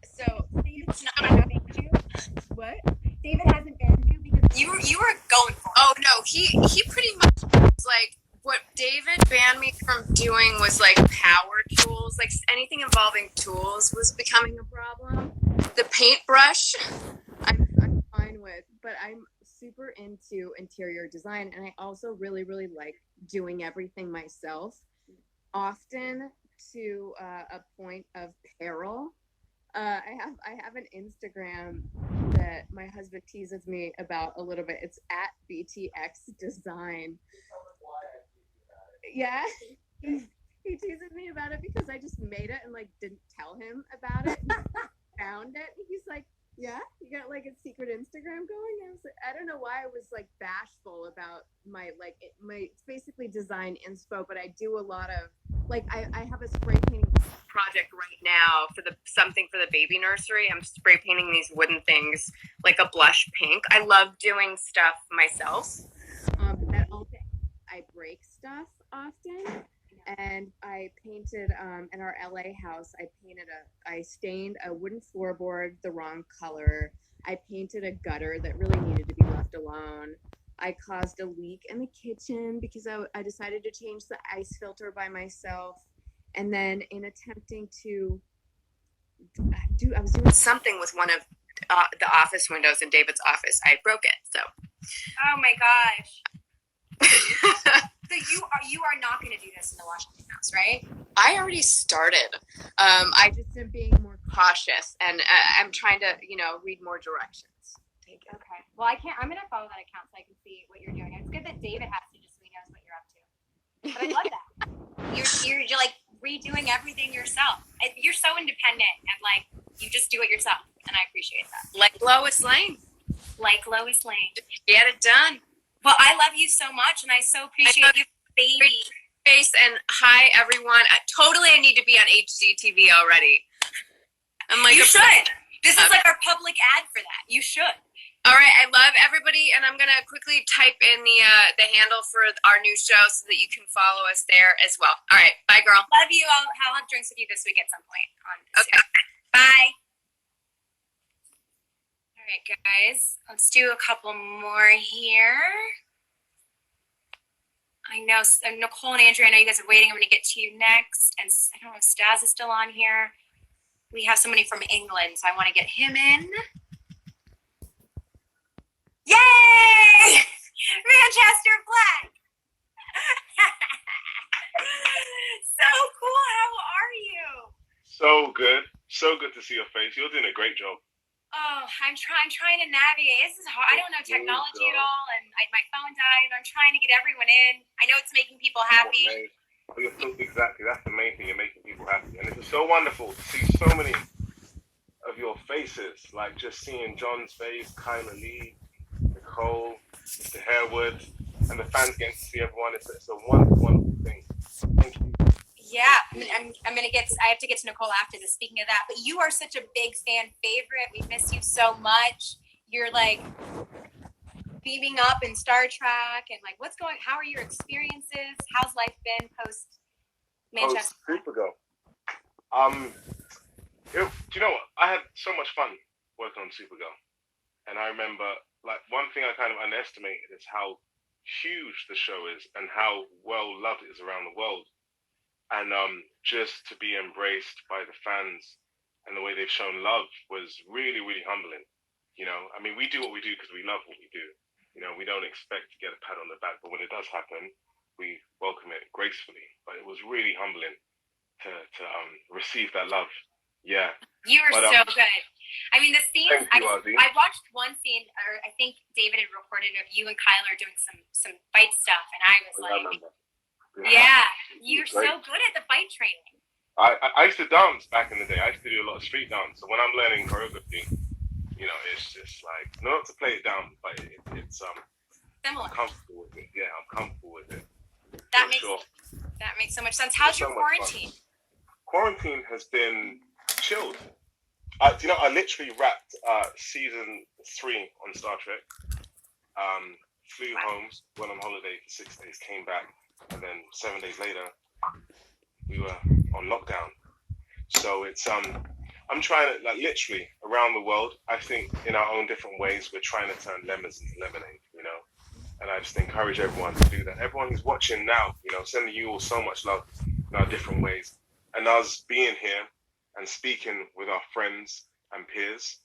So David's not banned you. what? David hasn't banned you because You were going for it. Oh no, he pretty much was like, what David banned me from doing was like power tools, like anything involving tools was becoming a problem. The paintbrush, I'm fine with, but I'm super into interior design, and I also really like doing everything myself, often to a point of peril. I have an Instagram that my husband teases me about a little bit. It's at BTX Design. Yeah, he teases me about it because I just made it and like didn't tell him about it. Found it. He's like, "Yeah, you got like a secret Instagram going." I was like, I don't know why I was like bashful about my it's basically design inspo, but I do a lot of like I have a spray painting project right now for something for the baby nursery. I'm spray painting these wooden things like a blush pink. I love doing stuff myself. That also, I break stuff often, and I painted in our LA house. I stained a wooden floorboard the wrong color. I painted a gutter that really needed to be left alone. I caused a leak in the kitchen because I decided to change the ice filter by myself. And then in attempting to I was doing something with one of the office windows in David's office. I broke it. So. Oh my gosh. So you are not going to do this in the Washington house, right? I already started. I just am being more cautious, and I'm trying to, read more directions. Okay. Well, I'm going to follow that account so I can see what you're doing. It's good that David has to, just so he knows what you're up to. But I love that. You're like redoing everything yourself. You're so independent and like you just do it yourself, and I appreciate that. Like Lois Lane. Get it done. Well, I love you so much, and I so appreciate you, baby. Face and hi everyone. I need to be on HGTV already. I'm like, you should. This is like our public ad for that. You should. All right, I love everybody, and I'm gonna quickly type in the handle for our new show so that you can follow us there as well. All right, bye, girl. Love you. I'll have drinks with you this week at some point. Okay. Bye. All right, guys. Let's do a couple more here. I know Nicole and Andrea, I know you guys are waiting. I'm going to get to you next. And I don't know if Stas is still on here. We have somebody from England, so I want to get him in. Yay! Manchester flag! So cool. How are you? So good. So good to see your face. You're doing a great job. Oh, I'm trying to navigate. This is hard. I don't know technology at all, and my phone died. I'm trying to get everyone in. I know it's making people happy. Exactly. That's the main thing. You're making people happy. And it's so wonderful to see so many of your faces. Like just seeing John's face, Kyla Lee, Nicole, Mr. Harewood, and the fans getting to see everyone. It's a wonderful, wonderful thing. Thank you. Yeah, I have to get to Nicole after this. Speaking of that, but you are such a big fan favorite. We miss you so much. You're like beaming up in Star Trek, and like, how are your experiences? How's life been post Manchester? Supergirl. Do you know what? I had so much fun working on Supergirl, and I remember like one thing I kind of underestimated is how huge the show is and how well loved it is around the world. And just to be embraced by the fans and the way they've shown love was really, really humbling. I mean, we do what we do because we love what we do. We don't expect to get a pat on the back, but when it does happen, we welcome it gracefully. But it was really humbling to receive that love. Yeah. You were so good. I mean, the scenes, I watched one scene, or I think David had reported of you and Kyler doing some fight stuff, and I was like... Yeah, you're so good at the fight training. I used to dance back in the day. I used to do a lot of street dance. So when I'm learning choreography, it's just like, not to play it down, but it's similar. I'm comfortable with it. Yeah, I'm comfortable with it. That makes so much sense. How's your quarantine? Quarantine has been chilled. I literally wrapped season 3 on Star Trek. Flew home, went on holiday for 6 days, came back. And then 7 days later, we were on lockdown. So it's I'm trying to, like, literally around the world, I think in our own different ways, we're trying to turn lemons into lemonade, you know? And I just encourage everyone to do that. Everyone who's watching now, you know, sending you all so much love in our different ways. And us being here and speaking with our friends and peers,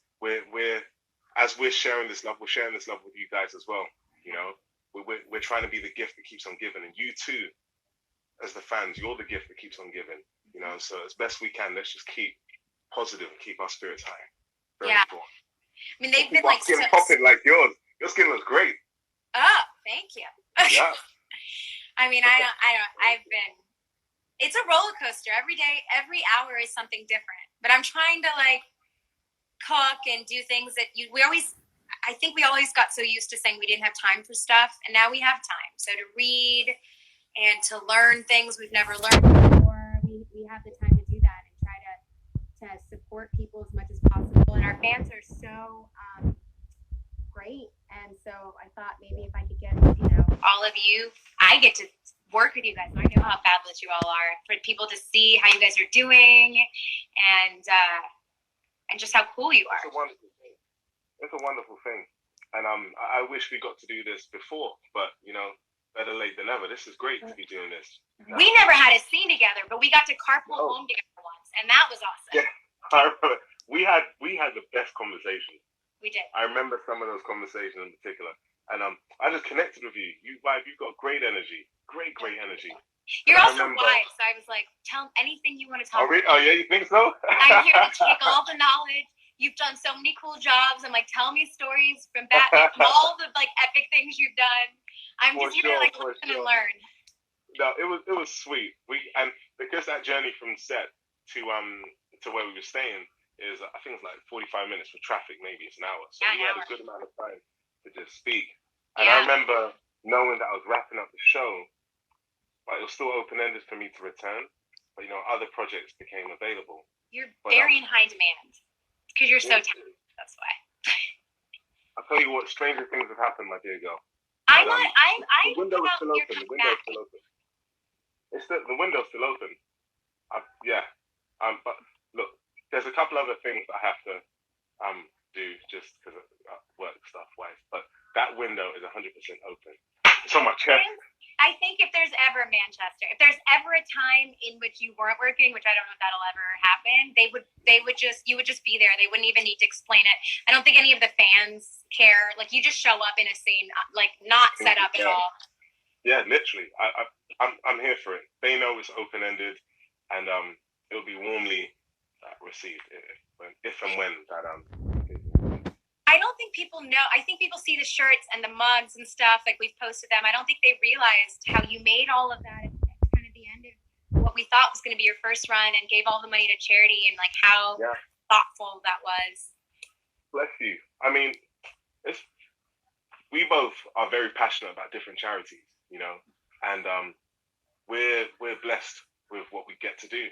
as we're sharing this love, we're sharing this love with you guys as well, you know? We're trying to be the gift that keeps on giving. And you too, as the fans, you're the gift that keeps on giving, you know? So as best we can, let's just keep positive and keep our spirits high. Very important. I mean, they've been like skin popping like yours. Your skin looks great. Oh, thank you. Yeah. I mean, I've been. It's a roller coaster. Every day, every hour is something different. But I'm trying to like cook and do things that I think we always got so used to saying we didn't have time for stuff, and now we have time. So to read and to learn things we've never learned before, we have the time to do that and try to support people as much as possible. And our fans are so great. And so I thought maybe if I could get, all of you, I get to work with you guys. I know how fabulous you all are. For people to see how you guys are doing and just how cool you are. It's a wonderful thing. It's a wonderful thing. And I wish we got to do this before, but, you know, better late than never. This is great to be doing this. We never had a scene together, but we got to carpool home together once, and that was awesome. Yeah, I remember. We had the best conversations. We did. I remember some of those conversations in particular, and I just connected with you. You've got great energy, great energy. You're also wise, so I was like, tell anything you want to talk about. Oh yeah, you think so? I'm here to take all the knowledge. You've done so many cool jobs. I'm like, tell me stories from Batman, all the like epic things you've done. I'm just here to like listen and learn. No, it was sweet. And because that journey from set to where we were staying is, I think it's like 45 minutes with traffic, maybe it's an hour. So we had a good amount of time to just speak. And I remember knowing that I was wrapping up the show, but it was still open-ended for me to return. But, you know, other projects became available. You're very in high demand because you're so talented. That's why. I'll tell you what, stranger things have happened, my dear girl. The window is still open. The window's still open. The window's still open. But look, there's a couple other things I have to do just because of work stuff wise. But that window is 100% open. It's on my chest. I think if there's ever Manchester, if there's ever a time in which you weren't working, which I don't know if that'll ever happen, you would just be there. They wouldn't even need to explain it. I don't think any of the fans care. Like, you just show up in a scene, like, not set up at all. Yeah, literally. I'm here for it. They know it's open ended, and it'll be warmly received if and when that I don't think people know. I think people see the shirts and the mugs and stuff, like we've posted them. I don't think they realized how you made all of that at kind of the end of what we thought was going to be your first run and gave all the money to charity, and like how thoughtful that was. Bless you. I mean, we both are very passionate about different charities, you know, and we're blessed with what we get to do.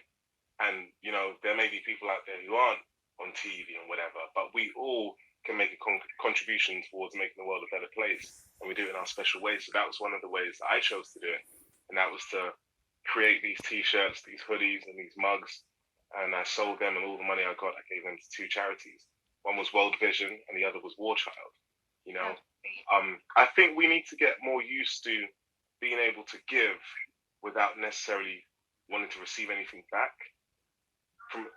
And, you know, there may be people out there who aren't on TV and whatever, but we all can make a contribution towards making the world a better place, and we do it in our special ways. So that was one of the ways that I chose to do it, and that was to create these T-shirts, these hoodies, and these mugs, and I sold them, and all the money I got, I gave them to two charities. One was World Vision, and the other was War Child. You know, I think we need to get more used to being able to give without necessarily wanting to receive anything back.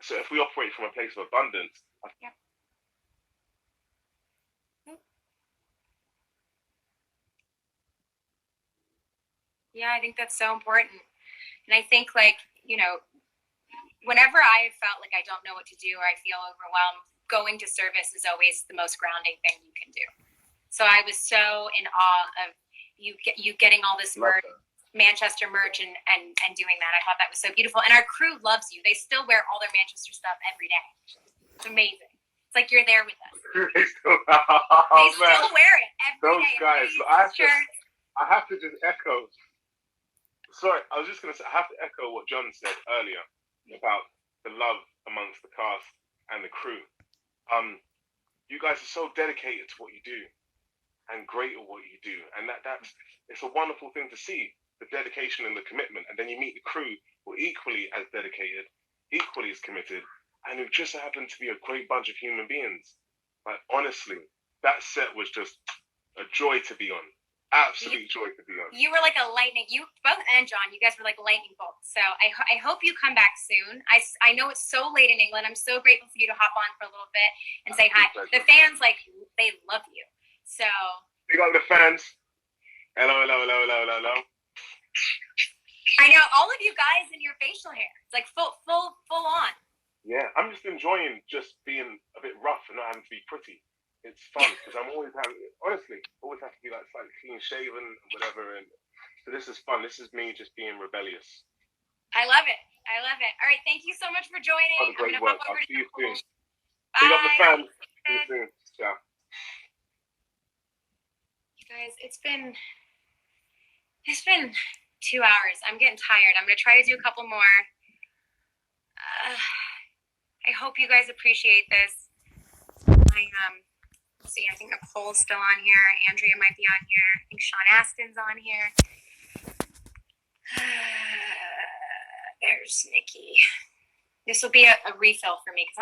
So if we operate from a place of abundance, Yeah, I think that's so important. And I think, like, you know, whenever I felt like I don't know what to do or I feel overwhelmed, going to service is always the most grounding thing you can do. So I was so in awe of you getting all this merch, Manchester merch, and doing that. I thought that was so beautiful. And our crew loves you. They still wear all their Manchester stuff every day. It's amazing. It's like you're there with us. They still wear it every day. Those guys, I have to just echo. Sorry, I was just going to say, I have to echo what John said earlier about the love amongst the cast and the crew. You guys are so dedicated to what you do and great at what you do. And it's a wonderful thing to see, the dedication and the commitment. And then you meet the crew who are equally as dedicated, equally as committed, and who just happened to be a great bunch of human beings. Like, honestly, that set was just a joy to be on. Absolute joy to be on. You were like a lightning. You both and John, you guys were like lightning bolts. So I hope you come back soon. I know it's so late in England. I'm so grateful for you to hop on for a little bit and say hi. The fans, like, they love you. So big up the fans. Hello, hello, hello, hello, hello, hello. I know all of you guys in your facial hair. It's like full on. Yeah, I'm just enjoying just being a bit rough and not having to be pretty. It's fun because I'm always having, honestly, always have to be like slightly clean shaven and whatever. And so this is fun. This is me just being rebellious. I love it. I love it. All right, thank you so much for joining. Have a great work. I'll see you soon. Bye. Big up the fans. See you soon. Ciao. You guys, it's been 2 hours. I'm getting tired. I'm gonna try to do a couple more. I hope you guys appreciate this. See, I think Nicole's still on here. Andrea might be on here. I think Sean Astin's on here. There's Nikki. This will be a refill for me because